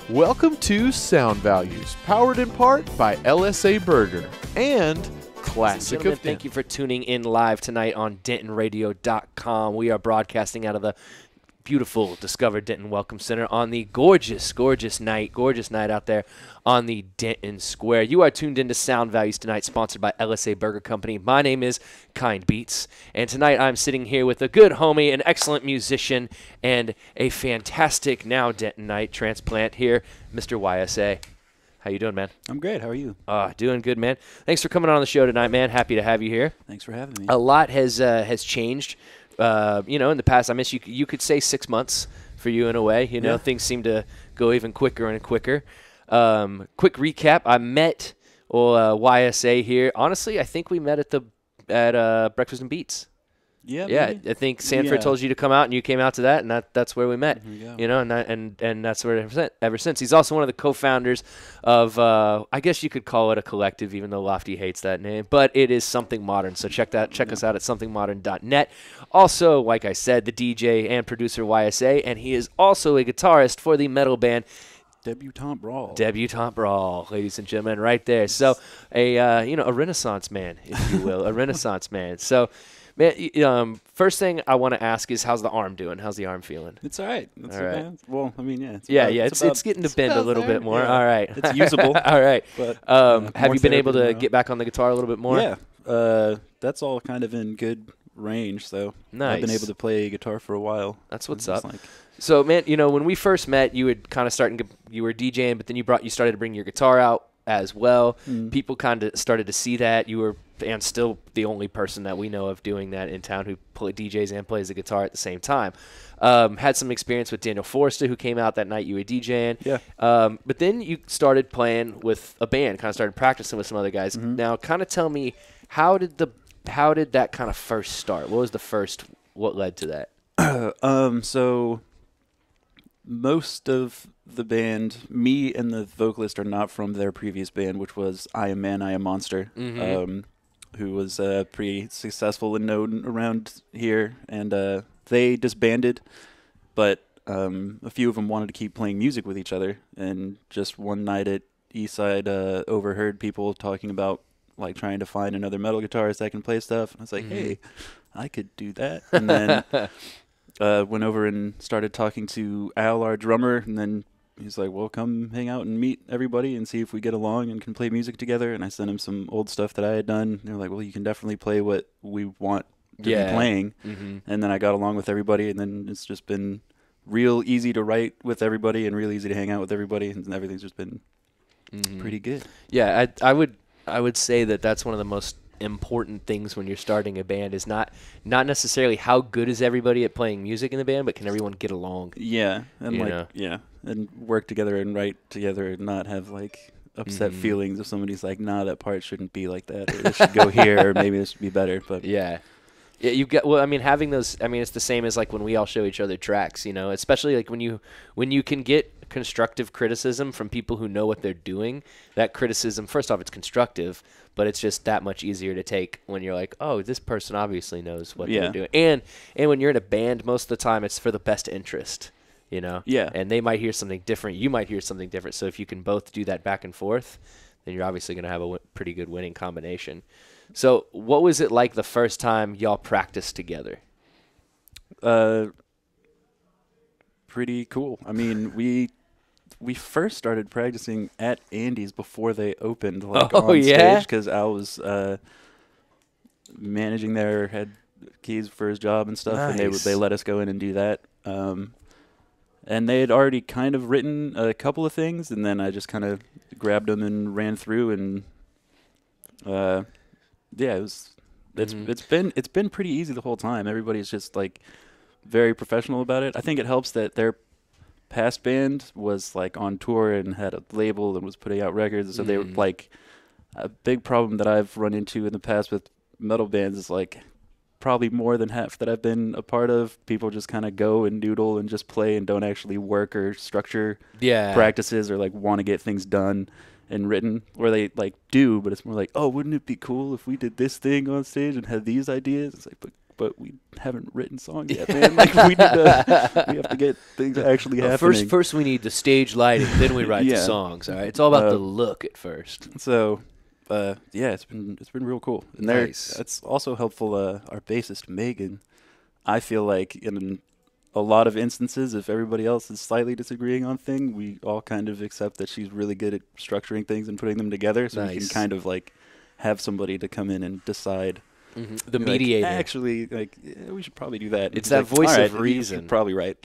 Welcome to Sound Values, powered in part by LSA Burger and Classic of Thank you for tuning in live tonight on DentonRadio.com. We are broadcasting out of the beautiful Discover Denton Welcome Center on the gorgeous night out there on the Denton Square. You are tuned into Sound Values tonight, sponsored by LSA Burger Company. My name is Kind Beats, and tonight I'm sitting here with a good homie, an excellent musician, and a fantastic now Dentonite transplant here, Mr. YSA. How you doing, man? I'm great. How are you? Doing good, man. Thanks for coming on the show tonight, man. Happy to have you here. Thanks for having me. A lot has changed. In the past, I miss you could say 6 months for you in a way. Things seem to go even quicker and quicker. Quick recap: I met YSA here. Honestly, I think we met at Breakfast and Beats. Yeah. I think Sanford told you to come out, and you came out to that, and that's where we met. And that's where ever since. He's also one of the co-founders of I guess you could call it a collective, even though Lofty hates that name, but it is Something Modern. So check us out at somethingmodern.net. Also, like I said, the DJ and producer YSA, and he is also a guitarist for the metal band Debutante Brawl, ladies and gentlemen, right there. So a Renaissance man, if you will, a Renaissance man. So. Man, first thing I want to ask is, how's the arm doing? How's the arm feeling? It's all right. All right. Well, I mean, It's getting to bend a little bit more. Yeah. All right. It's usable. All right. But, have you been able to get back on the guitar a little bit more? Yeah. That's all kind of in good range. So nice. I've been able to play guitar for a while. That's what's up. So, man, when we first met, you had kind of you were DJing, but then you started to bring your guitar out as well. People kind of started to see that you were, and still the only person that we know of doing that in town who DJs and plays the guitar at the same time. Had some experience with Daniel Forrester, who came out that night you were DJing. Yeah. But then you started playing with a band, kind of started practicing with some other guys. Now, kind of tell me, how did that kind of first start? What led to that? So most of the band, me and the vocalist, are not from their previous band, which was I Am Man, I Am Monster, who was pretty successful and known around here. And they disbanded, but a few of them wanted to keep playing music with each other. And just one night at Eastside, overheard people talking about like trying to find another metal guitarist that can play stuff. And I was like, hey, I could do that. And then went over and started talking to Al, our drummer, and then he's like, well, come hang out and meet everybody and see if we get along and can play music together. And I sent him some old stuff that I had done. And they're like, well, you can definitely play what we want to be playing. And then I got along with everybody, and then it's just been real easy to write with everybody and real easy to hang out with everybody, and everything's just been pretty good. Yeah, I would say that that's one of the most important things when you're starting a band is not necessarily how good is everybody at playing music in the band, but can everyone get along? Yeah, and and work together and write together and not have like upset feelings if somebody's like, nah, that part shouldn't be like that, or this should go here, or maybe this should be better. But yeah, you've got. Well, I mean, having those. I mean, it's the same as like when we all show each other tracks. Especially like when you can get constructive criticism from people who know what they're doing. That criticism, first off, it's constructive, but it's just that much easier to take when you're like, oh, this person obviously knows what they're doing. And when you're in a band, most of the time it's for the best interest, Yeah. And they might hear something different. You might hear something different. So if you can both do that back and forth, then you're obviously going to have a pretty good winning combination. So what was it like the first time y'all practiced together? Pretty cool. I mean, we first started practicing at Andy's before they opened, like on stage, because Al was managing there, had keys for his job and stuff, Nice. and they let us go in and do that. And they had already kind of written a couple of things, and then I just kind of grabbed them and ran through, and it's been pretty easy the whole time. Everybody's just like very professional about it. I think it helps that their past band was like on tour and had a label and was putting out records, so they were like, a big problem that I've run into in the past with metal bands is like probably more than half that I've been a part of, people just kind of go and noodle and just play and don't actually work or structure practices or like want to get things done and written, or they like do, but it's more like, oh, wouldn't it be cool if we did this thing on stage and had these ideas? It's like, but we haven't written songs yet, man. Like we have to get things actually happening. First we need the stage lighting, then we write the songs. All right, it's all about the look at first. So, yeah, it's been real cool. And Nice. It's also helpful. Our bassist Megan, I feel like in a lot of instances, if everybody else is slightly disagreeing on thing, we all kind of accept that she's really good at structuring things and putting them together. So we can kind of like have somebody to come in and decide. The mediator. Like, actually, like we should probably do that. It's that voice all right, of reason. You're probably right.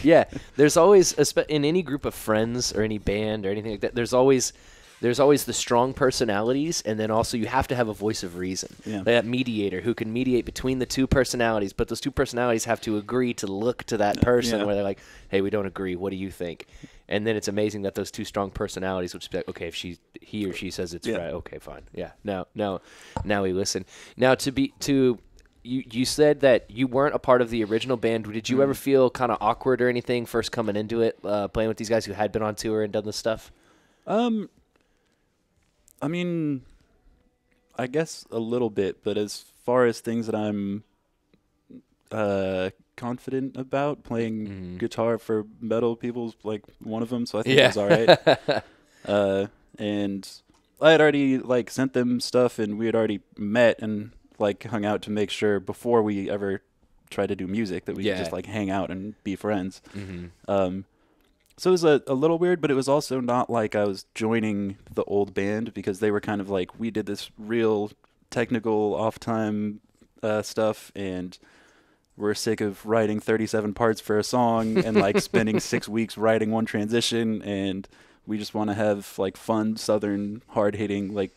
Yeah, there's always in any group of friends or any band or anything like that. There's always the strong personalities, and then also you have to have a voice of reason. Yeah. That mediator who can mediate between the two personalities, but those two personalities have to agree to look to that person where they're like, "Hey, we don't agree. What do you think?" And then it's amazing that those two strong personalities would just be like, "Okay, if he or she says it's right, okay, fine, yeah." Now we listen. Now you said that you weren't a part of the original band. Did you ever feel kind of awkward or anything first coming into it, playing with these guys who had been on tour and done this stuff? I mean, I guess a little bit, but as far as things that I'm confident about, playing guitar for metal people's like one of them, so I think it was all right. And I had already like sent them stuff, and we had already met and like hung out to make sure before we ever tried to do music that we could just like hang out and be friends. So it was a little weird, but it was also not like I was joining the old band, because they were kind of like, we did this real technical off-time stuff, and we're sick of writing 37 parts for a song and like spending 6 weeks writing one transition, and we just want to have like fun, southern, hard-hitting, like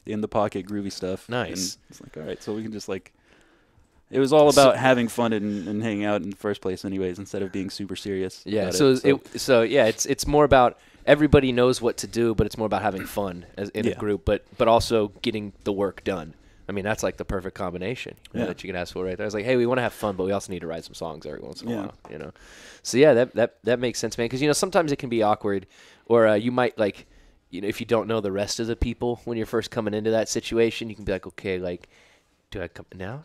in the pocket, groovy stuff. Nice. And it's like, all right, so we can just like. It was all about having fun and hanging out in the first place, anyways, instead of being super serious. Yeah. About So it's more about everybody knows what to do, but it's more about having fun in a group, but also getting the work done. I mean, that's like the perfect combination that you can ask for right there. It's like, hey, we want to have fun, but we also need to write some songs every once in a while, you know. So yeah, that makes sense, man. Because sometimes it can be awkward, or you might like, if you don't know the rest of the people when you're first coming into that situation, you can be like, okay, like, do I come now?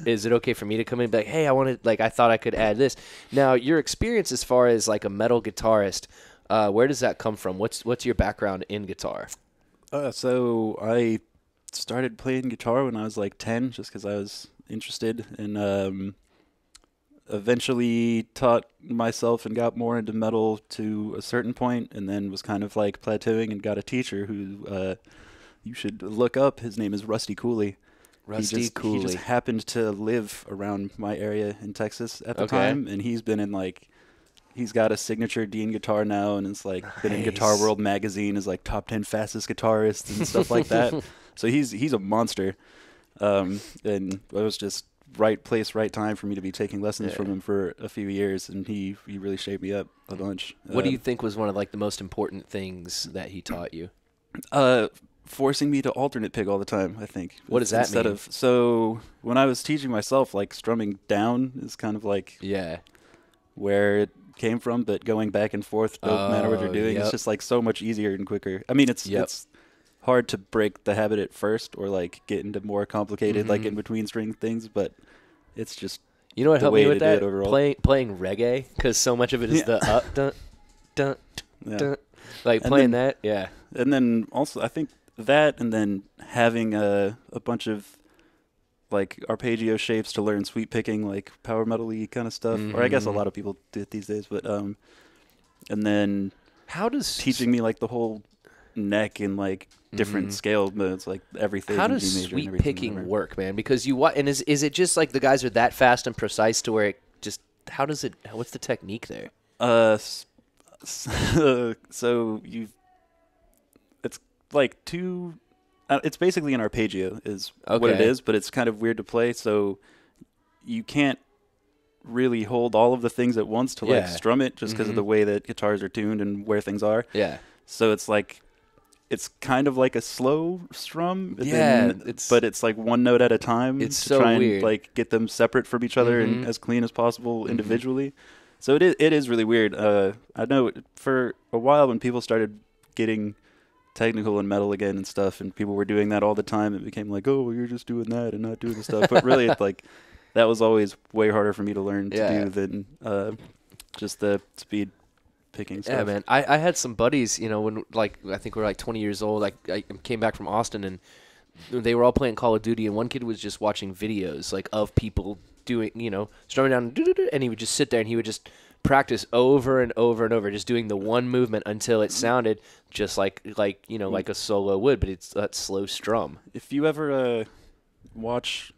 Is it okay for me to come in and be like, hey, I thought I could add this. Now, your experience as far as like a metal guitarist, where does that come from? What's your background in guitar? So I started playing guitar when I was like 10, just because I was interested, and eventually taught myself and got more into metal to a certain point, and then was kind of like plateauing and got a teacher who you should look up. His name is Rusty Cooley. He just happened to live around my area in Texas at the time, and he's been in like, he's got a signature Dean guitar now, and it's like been in Guitar World magazine as like top 10 fastest guitarists and stuff like that. So he's a monster, and it was just right place, right time for me to be taking lessons from him for a few years, and he really shaped me up a bunch. What do you think was one of like the most important things that he taught you? Forcing me to alternate pick all the time, I think. What does that mean? So when I was teaching myself, like strumming down is kind of like where it came from, but going back and forth no matter what you're doing, it's just like so much easier and quicker. I mean, it's hard to break the habit at first, or like get into more complicated like in between string things, but it's just what helped me with that? Playing reggae, because so much of it is the up dun dun dun, like and playing then, that and then also I think that, and then having a bunch of like arpeggio shapes to learn sweep picking, like power metal-y kind of stuff, or I guess a lot of people do it these days, but and then teaching me like the whole neck and like different scale modes, like everything. How does sweep picking work, man? Because is it just like the guys are that fast and precise to where it just, what's the technique there? So it's like it's basically an arpeggio is what it is, but it's kind of weird to play, so you can't really hold all of the things at once to like strum it, just because of the way that guitars are tuned and where things are. So it's like, it's kind of like a slow strum, but it's like one note at a time. It's to so try weird. And like get them separate from each other and as clean as possible individually. So it is really weird. I know for a while when people started getting technical and metal again and stuff, and people were doing that all the time. It became like, oh, well, you're just doing that and not doing the stuff. But really, it's like that was always way harder for me to learn to do than just the speed picking stuff. Yeah, man. I had some buddies, you know, when like I think we were like 20 years old. Like I came back from Austin and they were all playing Call of Duty, and one kid was just watching videos like of people doing, you know, strumming down, and he would just sit there and he would just practice over and over and over, just doing the one movement until it sounded just like you know, like a solo would, but it's that slow strum. If you ever watch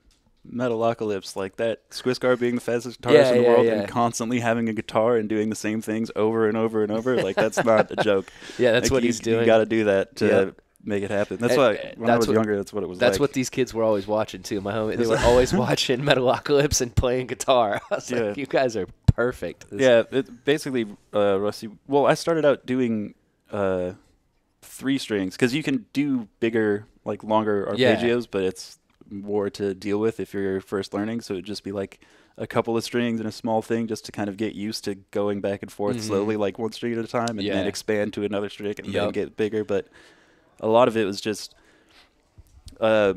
Metalocalypse, like that, Swisscar being the fastest guitarist in the world and constantly having a guitar and doing the same things over and over and over, like that's not a joke. Yeah, that's like, what he's doing. You got to do that to make it happen. That's why when I was younger, that's what it was. That's like. what these kids were always watching too. My homie, they were always watching Metalocalypse and playing guitar. I was like, you guys are perfect. It basically, Rusty. Well, I started out doing 3 strings because you can do bigger, like longer arpeggios, but it's more to deal with if you're first learning. So it'd just be like a couple of strings and a small thing just to kind of get used to going back and forth slowly, like one string at a time, and then expand to another string and then get bigger. But a lot of it was just, I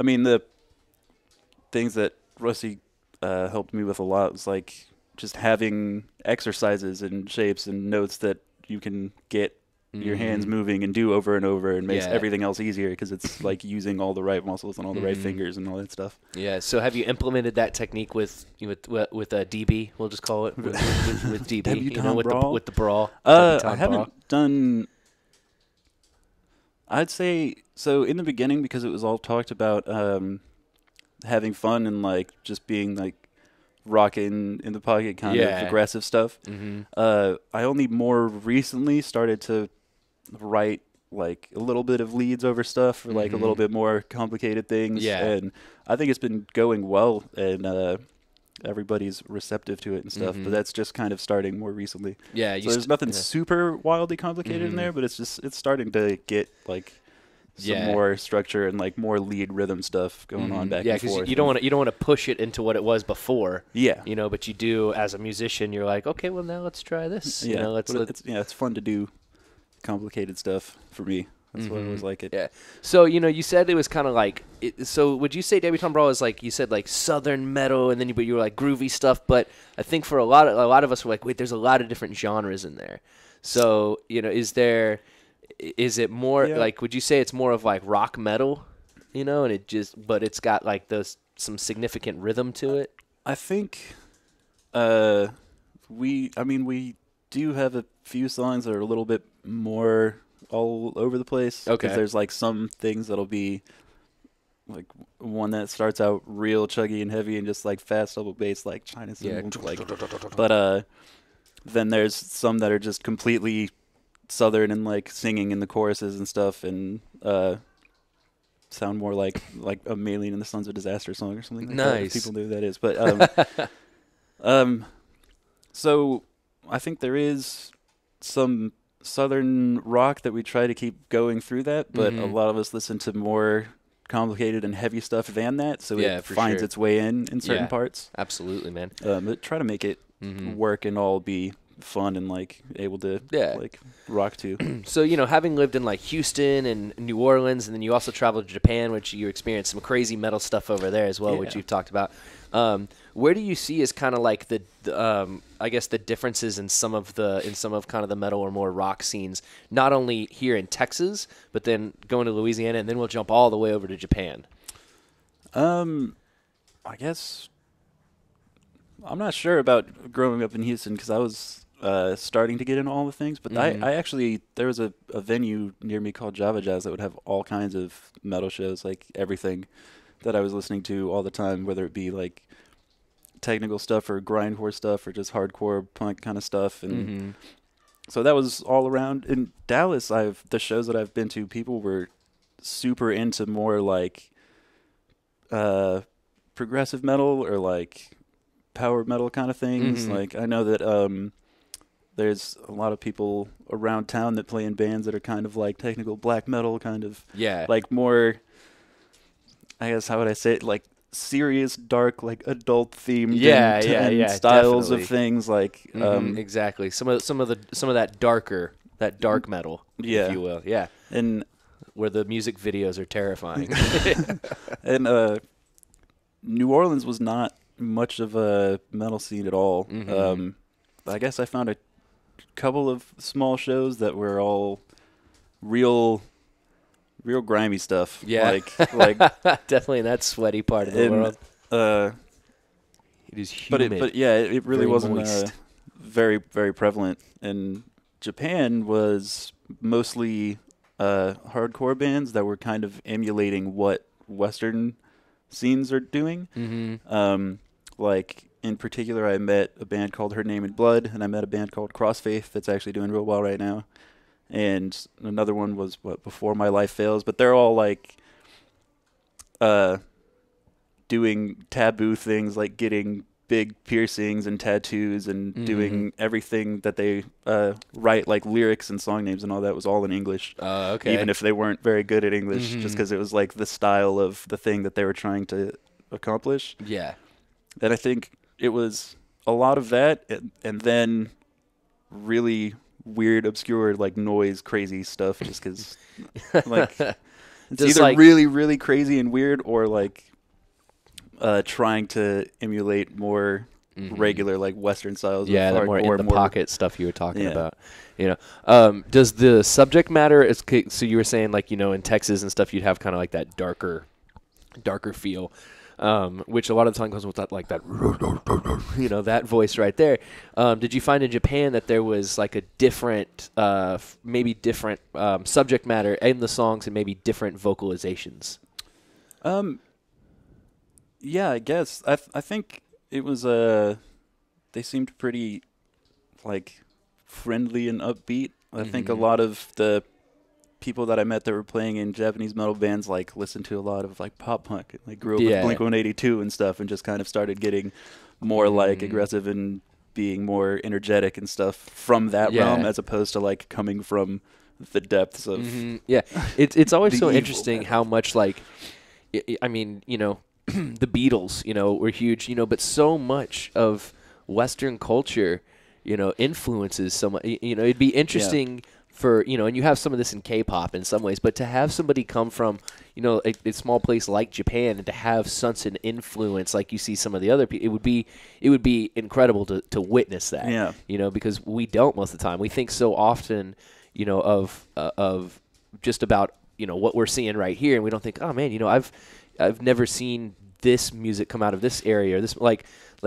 mean, the things that Rusty helped me with a lot was like just having exercises and shapes and notes that you can get your hands moving and do over and over, and makes everything else easier because it's like using all the right muscles and all the right fingers and all that stuff. Yeah. So have you implemented that technique with DB? We'll just call it with DB. You know, with the brawl. I haven't done. I'd say so in the beginning, because it was all talked about having fun and like just being like rocking in the pocket kind of aggressive stuff. I only more recently started to write like a little bit of leads over stuff, or like a little bit more complicated things. And I think it's been going well, and everybody's receptive to it and stuff. But that's just kind of starting more recently. So there's nothing super wildly complicated in there, but it's starting to get like some more structure and like more lead rhythm stuff going on back and forth. Yeah, because you don't want to push it into what it was before. Yeah, you know, but you do as a musician. You're like, okay, well now let's try this. Yeah, you know, it's fun to do complicated stuff for me. That's what I always like it. Yeah. So you said it was kind of like. So would you say Debutante Brawl is like, you said like southern metal, and then you were like groovy stuff? But I think for a lot of us were like, wait, there's a lot of different genres in there. So is it more like, would you say it's more of like rock metal, and but it's got like some significant rhythm to it? I think we do have a few songs that are a little bit more all over the place. Okay. Because there's like some things that'll be like one that starts out real chuggy and heavy and just like fast double bass like China Cymbal, but then there's some that are just completely southern and like singing in the choruses and stuff, and sound more like a Maylene and the Sons of Disaster song or something like that. If people knew who that is. But so I think there is some southern rock that we try to keep going through that, but a lot of us listen to more complicated and heavy stuff than that, so it finds its way in certain parts. Absolutely, man. But try to make it work and all be fun and like able to like rock to. So having lived in like Houston and New Orleans, and then you also traveled to Japan, which you experienced some crazy metal stuff over there as well, which you've talked about. Where do you see as kind of like the I guess the differences in some of kind of the metal or more rock scenes, not only here in Texas, but then going to Louisiana, and then we'll jump all the way over to Japan? I guess I'm not sure about growing up in Houston, because I was starting to get into all the things, but I actually, there was a venue near me called Java Jazz that would have all kinds of metal shows, like everything that I was listening to all the time, whether it be like technical stuff or grindcore stuff or just hardcore punk kind of stuff. And so that was all around. In Dallas, the shows that I've been to, people were super into more like progressive metal or like power metal kind of things. Like I know that there's a lot of people around town that play in bands that are kind of like technical black metal, kind of like more, I guess, how would I say it, like serious, dark, like adult themed styles definitely. Of things like exactly some of that darker that dark metal, Yeah. if you will. Yeah, And where the music videos are terrifying. and New Orleans was not much of a metal scene at all. Mhm. I guess I found a couple of small shows that were all real grimy stuff. Yeah. like Definitely in that sweaty part of the world. uh, It is humid. but yeah, it really very wasn't moist. very prevalent. And Japan was mostly hardcore bands that were kind of emulating what Western scenes are doing. Mm-hmm. Like in particular, I met a band called Her Name in Blood, and I met a band called Crossfaith that's actually doing real well right now. And another one was Before My Life Fails, but they're all like doing taboo things, like getting big piercings and tattoos and doing everything that they write, like lyrics and song names and all that was all in English. Okay. Even if they weren't very good at English, just because it was like the style of the thing that they were trying to accomplish. Yeah. And I think it was a lot of that, and then really weird, obscure, like noise, crazy stuff. Just because, like, it's Just either like- really crazy and weird, or like trying to emulate more regular, like Western styles. Yeah, of the more hardcore, in the pocket stuff you were talking Yeah. about. You know, does the subject matter? So you were saying, like, you know, in Texas and stuff, you'd have kind of like that darker feel, which a lot of the time comes with that, like that, you know, that voice right there. Did you find in Japan that there was like a different, maybe different subject matter in the songs and maybe different vocalizations? Yeah, I guess. I think it was they seemed pretty like friendly and upbeat. I think a lot of the people that I met that were playing in Japanese metal bands like listened to a lot of like pop punk, and like grew up with Blink-182 and stuff, and just kind of started getting more like aggressive and being more energetic and stuff from that realm, as opposed to like coming from the depths of Yeah, it's always The so evil interesting metal. how much, like, I mean, you know, the Beatles, you know, were huge, you know, but so much of Western culture, you know, influences so much. You know, it'd be interesting for, you know, and you have some of this in K-pop in some ways, but to have somebody come from, you know, a small place like Japan and to have such an influence like you see some of the other people, it would be incredible to witness that. Yeah. You know, because we don't most of the time. We think so often, you know, of just about, you know, what we're seeing right here, and we don't think, oh man, you know, I've never seen this music come out of this area, or this, like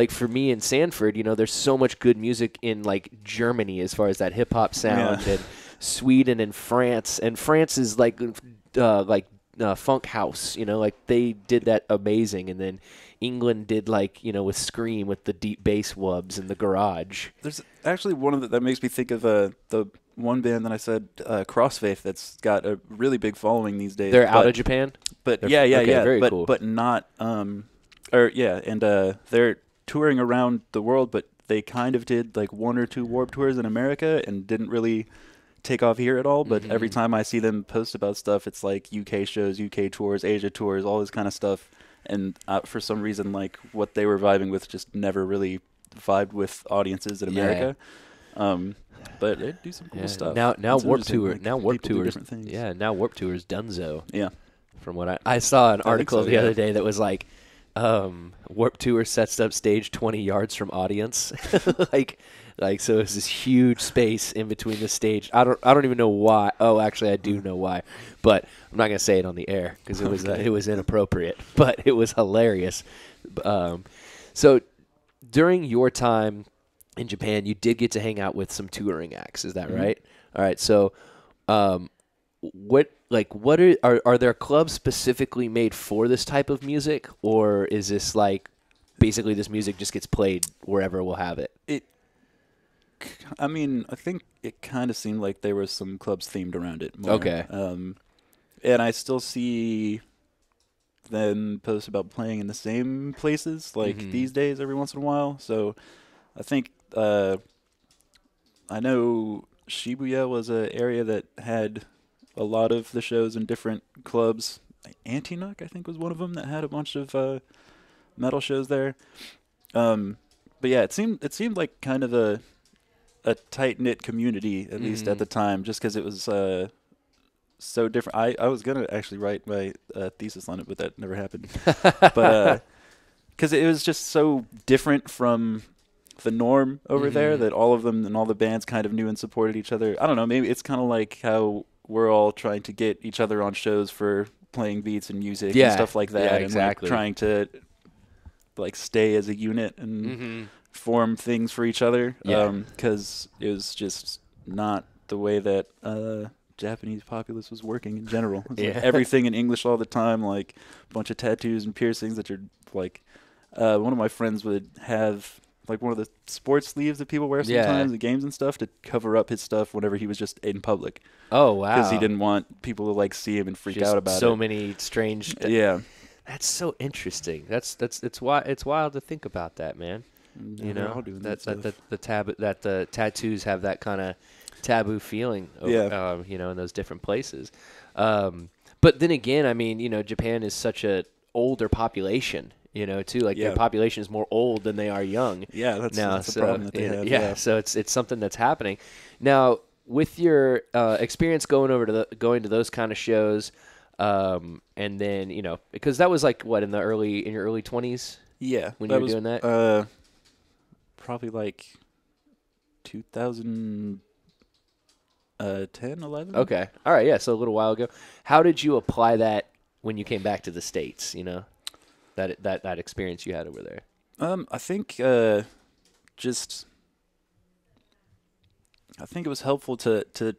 for me in Sanford, you know, there's so much good music in like Germany as far as that hip hop sound, and Sweden and France is like funk house, you know, like they did that amazing, and then England did, like, you know, with Scream with the deep bass wubs in the garage. There's actually one of that makes me think of the one band that I said, Crossfaith, that's got a really big following these days. They're out of Japan? But They're very but cool. but not they're touring around the world, but they kind of did like one or two Warped Tours in America and didn't really take off here at all. But every time I see them post about stuff, it's like UK shows, UK tours, Asia tours, all this kind of stuff. And for some reason, like what they were vibing with just never really vibed with audiences in America. But they do some cool stuff. Now It's Warped interesting, Tour, like, now Warped people do Tour's, different things. yeah, now Warped Tour's donezo. Yeah. From what I saw an article so, the other day that was like, Warped Tour sets up stage 20 yards from audience, like so it's this huge space in between the stage. I don't even know why. Oh, actually, I do know why, but I'm not gonna say it on the air because it was inappropriate. But it was hilarious. So during your time in Japan, you did get to hang out with some touring acts. Is that right? All right. So, what are there clubs specifically made for this type of music, or is this like basically this music just gets played wherever we'll have it? I mean, I think it kind of seemed like there were some clubs themed around it more. Okay. And I still see them post about playing in the same places like these days every once in a while. So I think I know Shibuya was an area that had a lot of the shows in different clubs. Antinook, I think, was one of them that had a bunch of metal shows there. But yeah, it seemed like kind of a a tight-knit community, at least at the time, just because it was so different. I was going to actually write my thesis on it, but that never happened. But because it was just so different from the norm over there that all of them and all the bands kind of knew and supported each other. I don't know, maybe it's kind of like how we're all trying to get each other on shows for playing beats and music and stuff like that. Yeah, and exactly. like trying to like stay as a unit and form things for each other. Because it was just not the way that Japanese populace was working in general. It was like everything in English all the time, like a bunch of tattoos and piercings that you're like, one of my friends would have like one of the sports sleeves that people wear sometimes at games and stuff to cover up his stuff whenever he was just in public. Oh, wow. Because he didn't want people to like see him and freak out about it. So many strange. Yeah. That's so interesting. It's wild to think about that, man. You know, that the tattoos have that kind of taboo feeling, over, you know, in those different places. But then again, I mean, you know, Japan is such a older population, you know, too. Like their population is more old than they are young. Yeah, that's the problem that they have. Yeah, so it's something that's happening now with your experience going to those kind of shows, and then, you know, because that was like what in your early 20s. Yeah, when you were doing that. Probably like 2010, 11. Okay. All right. Yeah. So a little while ago. How did you apply that when you came back to the States? You know, that experience you had over there. I think I think it was helpful to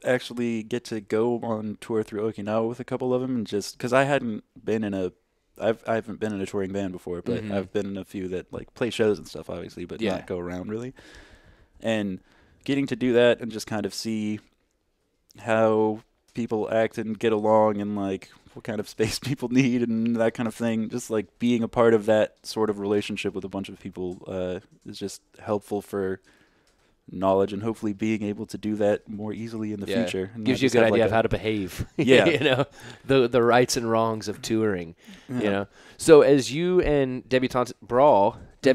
actually get to go on tour through Okinawa with a couple of them, and just because I haven't been in I haven't been in a touring band before, but I've been in a few that like play shows and stuff, obviously, but not go around really. And getting to do that and just kind of see how people act and get along and like what kind of space people need and that kind of thing, just like being a part of that sort of relationship with a bunch of people is just helpful for knowledge and hopefully being able to do that more easily in the future. And gives you a good idea of how to behave. You know, the rights and wrongs of touring. You know, so as you and Debutante Brawl, I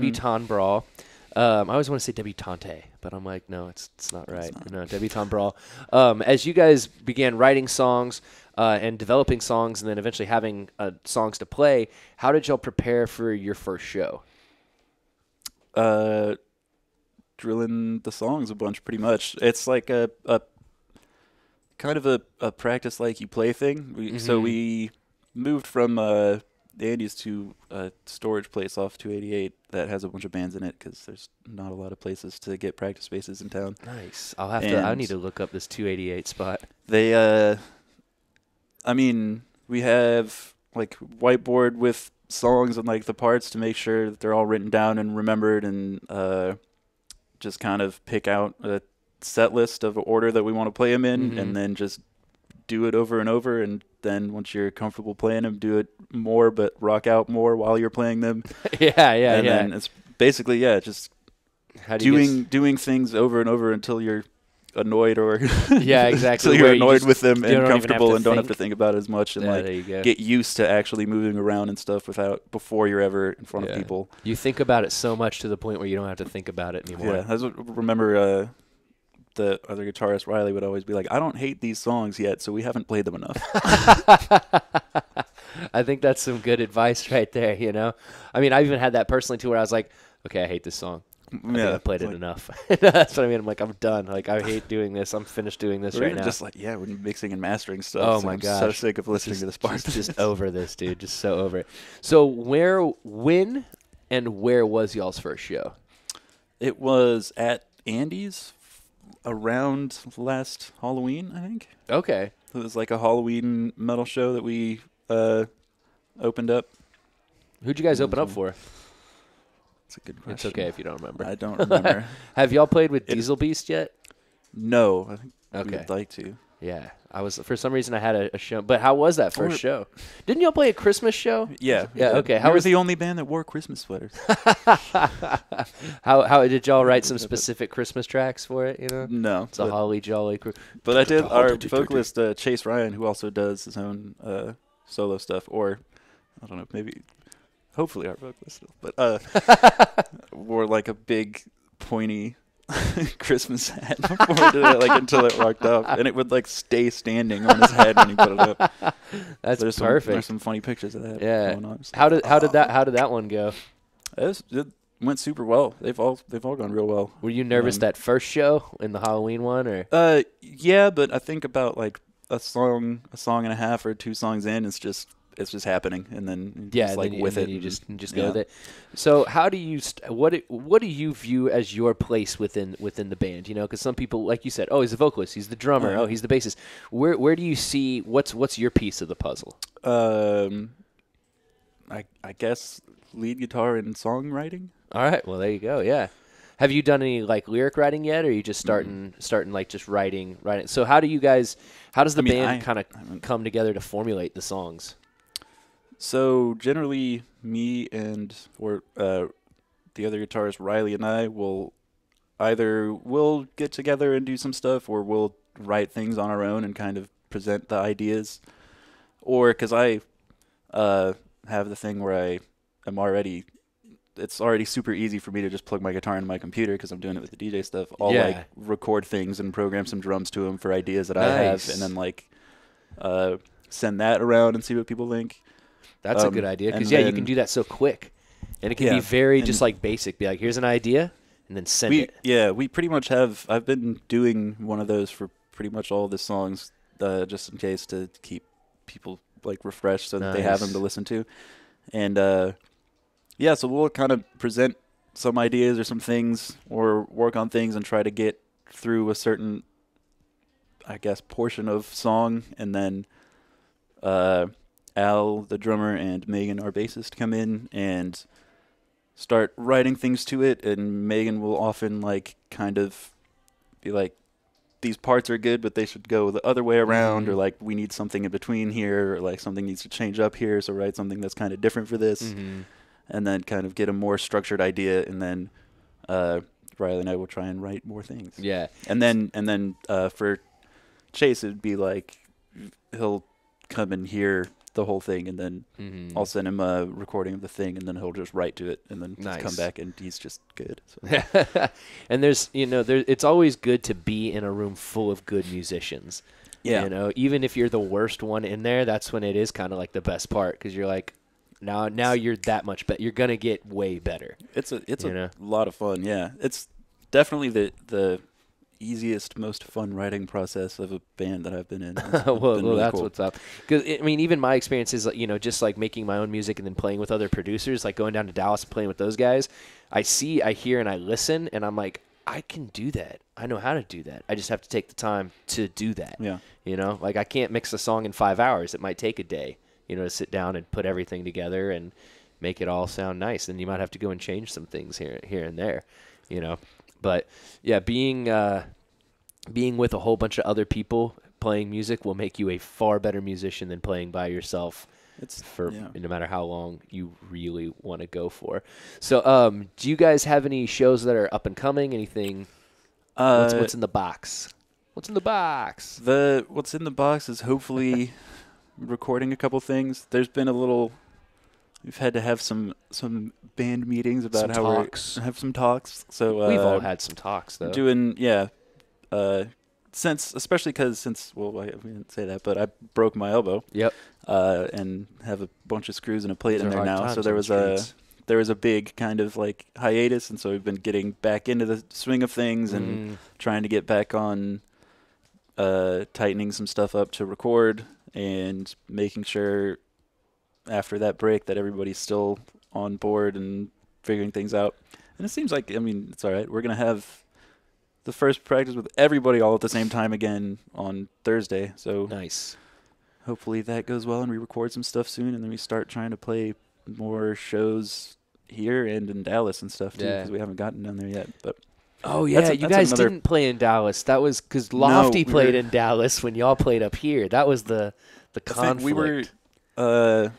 always want to say debutante, but I'm like, no, it's not right. No, Debutante Brawl. As you guys began writing songs and developing songs, and then eventually having songs to play, how did y'all prepare for your first show? Drilling the songs a bunch, pretty much. It's like a kind of a practice like you play thing. So we moved from the Andes to a storage place off 288 that has a bunch of bands in it because there's not a lot of places to get practice spaces in town. Nice. I need to look up this 288 spot. They, I mean, we have like whiteboard with songs and like the parts to make sure that they're all written down and remembered, and just kind of pick out a set list of an order that we want to play them in, and then just do it over and over. And then once you're comfortable playing them, do it more, but rock out more while you're playing them. And then it's basically, just doing things over and over until you're annoyed or exactly. until you're annoyed with them and comfortable and don't have to think about it as much, and get used to actually moving around and stuff before you're ever in front of people. You think about it so much to the point where you don't have to think about it anymore. I remember the other guitarist Riley would always be like, I don't hate these songs yet, so we haven't played them enough. I think that's some good advice right there, you know? I mean, I've even had that personally too, where I was like, okay, I hate this song. I think I played it enough. That's what I mean. I'm like, I'm done. Like, I hate doing this. I'm finished doing this right now. Just like, when mixing and mastering stuff. Oh my gosh. I'm so sick of listening to this part. Just over this, dude. Just so over it. So when and where was y'all's first show? It was at Andy's around last Halloween, I think. Okay. It was like a Halloween metal show that we opened up. Who'd you guys open up for? That's a good question. It's okay if you don't remember. I don't remember. Have y'all played with Diesel Beast yet? No. I think we'd like to. Yeah. For some reason I had a show. But how was that first show? Didn't y'all play a Christmas show? Yeah. Okay. We were the only band that wore Christmas sweaters. How did y'all write some specific Christmas tracks for it, you know? No. It's a holly jolly. But I did. Our vocalist, Chase Ryan, who also does his own solo stuff, or I don't know, maybe hopefully our vocalist, but wore like a big pointy Christmas hat before he did it, like until it walked up, and it would like stay standing on his head when he put it up. That's There's perfect. There's some funny pictures of that. Yeah. Going on. How did that one go? It went super well. They've all gone real well. Were you nervous that first show in the Halloween one, or? Yeah, but I think about like a song and a half or 2 songs in, it's just happening, and then just like with it, you just go with it. So how do you what do you view as your place within the band? You know, because some people, like you said, oh, he's the vocalist, he's the drummer, oh, he's the bassist. Where do you see what's your piece of the puzzle? I guess lead guitar and songwriting. All right, well there you go. Yeah. Have you done any like lyric writing yet, or are you just starting like just writing? So how does the band kind of come together to formulate the songs? So generally, me and the other guitarist Riley and I will we'll get together and do some stuff, or we'll write things on our own and kind of present the ideas. Or because I have the thing where it's already super easy for me to just plug my guitar into my computer because I'm doing it with the DJ stuff. I'll like record things and program some drums to them for ideas that I have, and then like send that around and see what people think. That's a good idea because you can do that so quick, and it can be very just like basic. Be like, here's an idea, and then send it. Yeah, we pretty much have. I've been doing one of those for pretty much all the songs, just in case to keep people like refreshed so that they have them to listen to, and yeah, so we'll kind of present some ideas or some things, or work on things and try to get through a certain, I guess, portion of song, and then Al, the drummer, and Megan, our bassist, come in and start writing things to it, and Megan will often like kind of be like, these parts are good, but they should go the other way around, or like we need something in between here, or like something needs to change up here, so write something that's kind of different for this. And then kind of get a more structured idea, and then Riley and I will try and write more things. Yeah. And then for Chase, it'd be like he'll come and hear the whole thing, and then I'll send him a recording of the thing, and then he'll just write to it, and then just come back, and he's just good. So. And it's always good to be in a room full of good musicians. Yeah. You know, even if you're the worst one in there, that's when it is kind of like the best part, because you're like, Now you're that much better. You're gonna get way better. It's a lot of fun. Yeah, it's definitely the easiest, most fun writing process of a band that I've been in. Well, really that's cool. what's up. Because I mean, even my experience is just like making my own music and then playing with other producers, like going down to Dallas and playing with those guys. I hear, and I listen, and I'm like, I can do that. I know how to do that. I just have to take the time to do that. Yeah. Like I can't mix a song in 5 hours. It might take a day. To sit down and put everything together and make it all sound nice. And you might have to go and change some things here and there, But yeah, being with a whole bunch of other people playing music will make you a far better musician than playing by yourself. No matter how long you really want to go for. So, do you guys have any shows that are up and coming? Anything? What's in the box? What's in the box? What's in the box is hopefully recording a couple things. There's been we've had to have some band meetings about talks. We have some talks. So we've all had some talks though. Especially because I didn't say that, but I broke my elbow. Yep. And have a bunch of screws and a plate in there now. So there was a big kind of like hiatus, and so we've been getting back into the swing of things and trying to get back on tightening some stuff up to record, and making sure after that break that everybody's still on board and figuring things out. And it seems like, it's all right. We're going to have the first practice with everybody all at the same time again on Thursday. So nice. Hopefully that goes well, and we record some stuff soon, and then we start trying to play more shows here and in Dallas and stuff too, because we haven't gotten down there yet. But you guys didn't play in Dallas. That was because Lofty played in Dallas when y'all played up here. That was the conflict. We were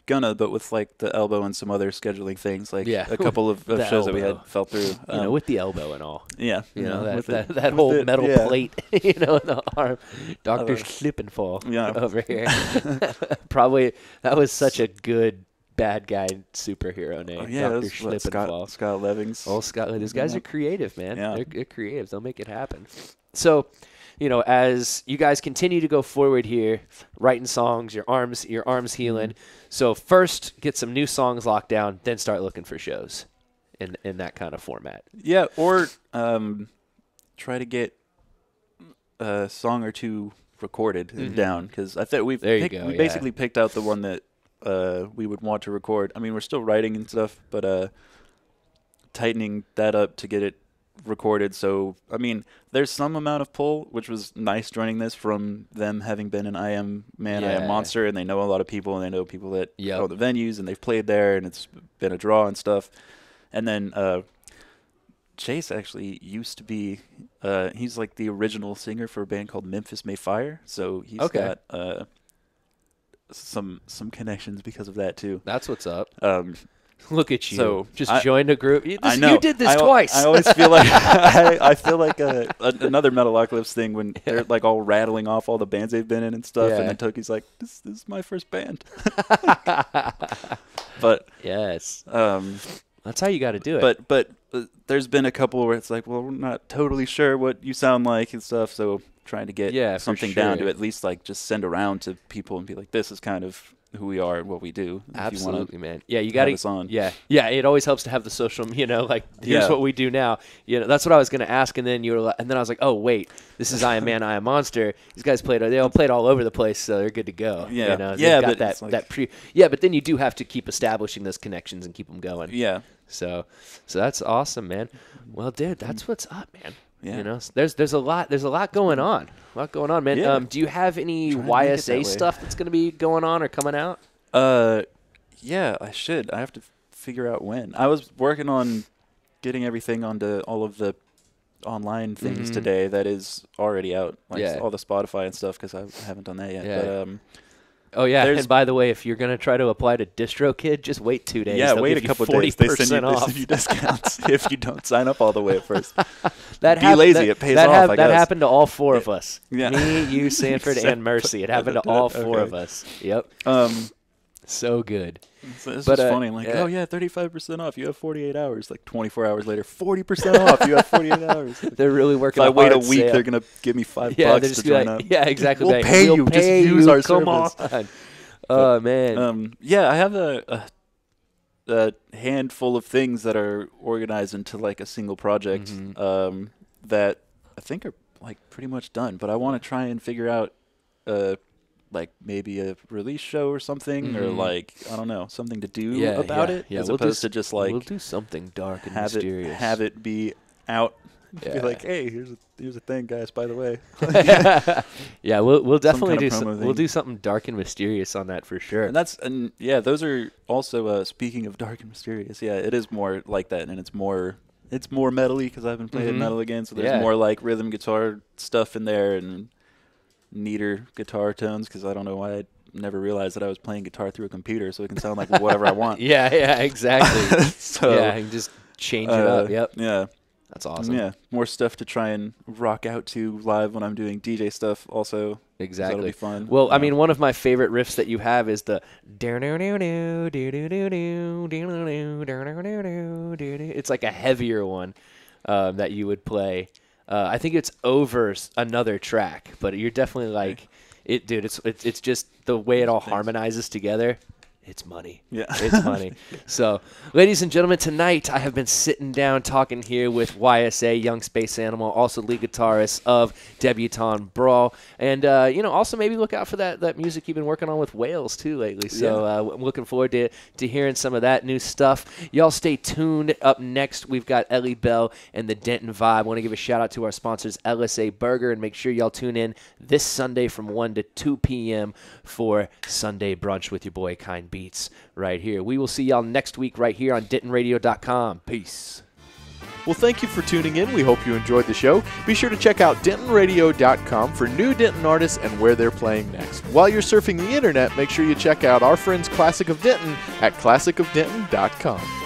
gonna, but with like the elbow and some other scheduling things, like a couple of shows that we had fell through. With the elbow and all. Yeah. That whole metal plate, in the arm. Dr. Slip and Fall over here. Probably that was such a good bad guy superhero name. Oh, yeah, Dr. that's what, Schlippenfall. Scott Levings. Oh, Scott, these guys are creative, man. Yeah. They're creative. They'll make it happen. So, as you guys continue to go forward here, writing songs, your arms healing. So first, get some new songs locked down, then start looking for shows in that kind of format. Yeah, or try to get a song or two recorded down, because I think we basically picked out the one that we would want to record. I mean, we're still writing and stuff, but tightening that up to get it recorded. So, I mean, there's some amount of pull, which was nice joining this from them having been an I Am Man, I Am Monster, and they know a lot of people, and they know people that know the venues, and they've played there, and it's been a draw and stuff. And then Chase actually used to be, he's like the original singer for a band called Memphis May Fire, so he's got some connections because of that too. That's what's up. Look at you. So just joined a group. I know. You did this twice. I always feel like I feel like another Metalocalypse thing when they're like all rattling off all the bands they've been in and stuff, and then Toki's like, "This is my first band." But yes, that's how you got to do it. But there's been a couple where it's like, well, we're not totally sure what you sound like and stuff, so trying to get something down to at least like just send around to people and be like, this is kind of who we are and what we do. Absolutely, man. Yeah, you got to. Yeah. It always helps to have the social. Like here's what we do now. That's what I was going to ask, and then and then I was like, oh wait, this is I Am Man, I Am Monster. These guys they all played all over the place, so they're good to go. Yeah, but then you do have to keep establishing those connections and keep them going. Yeah. So that's awesome, man. Well, dude, that's what's up, man. Yeah. There's a lot going on. Man. Yeah. Do you have any YSA stuff that's going to be going on or coming out? Yeah, I should. I have to figure out when. I was working on getting everything onto all of the online things today that is already out, like all the Spotify and stuff, because I haven't done that yet. Yeah. But oh yeah, and by the way, if you're gonna try to apply to DistroKid, just wait 2 days. Yeah, They'll wait a couple days. They send you discounts if you don't sign up all the way at first. Be lazy. It pays off. I guess. That happened to all four of us. Yeah. Me, you, Sanford, and Mercy. It happened to all four of us. Yep. So good. So it's just funny. Like, oh yeah, 35% off. You have 48 hours. Like 24 hours later, 40% off. You have 48 hours. They're really working. If I wait a week, sale. They're gonna give me $5 to join up. Yeah, exactly. We'll pay you. Just use our service. Come on. Oh man. Yeah, I have a handful of things that are organized into like a single project that I think are like pretty much done. But I want to try and figure out like maybe a release show or something, or like, I don't know, something to do about it, as opposed to just like, we'll do something dark and have mysterious. Have it be out. Be like, hey, here's a thing, guys. By the way. Yeah, we'll definitely we'll do something dark and mysterious on that for sure. And those are also speaking of dark and mysterious. Yeah, it is more like that, and it's more metally because I've been playing metal again. So there's more like rhythm guitar stuff in there and neater guitar tones, because I don't know why I never realized that I was playing guitar through a computer, so it can sound like whatever I want. Yeah, exactly. So yeah, you can just change it up. Yep. Yeah. That's awesome. Yeah, more stuff to try and rock out to live when I'm doing DJ stuff also. Exactly. That'll be fun. Well, I mean, one of my favorite riffs that you have is the it's like a heavier one that you would play. I think it's over another track, but you're definitely like it, dude. It's just the way it all harmonizes together. It's money. Yeah. It's money. So, ladies and gentlemen, tonight I have been sitting down talking here with YSA, Young Space Animal, also lead guitarist of Debutante Brawl. And, also maybe look out for that music you've been working on with Wales, too, lately. So, I'm looking forward to hearing some of that new stuff. Y'all stay tuned. Up next, we've got Ellie Bell and the Denton Vibe. I want to give a shout-out to our sponsors, LSA Burger, and make sure y'all tune in this Sunday from 1 to 2 p.m. for Sunday Brunch with your boy, Kind Beats, right here. We will see y'all next week right here on DentonRadio.com. Peace. Well, thank you for tuning in. We hope you enjoyed the show. Be sure to check out DentonRadio.com for new Denton artists and where they're playing next. While you're surfing the internet, make sure you check out our friends Classic of Denton at ClassicofDenton.com.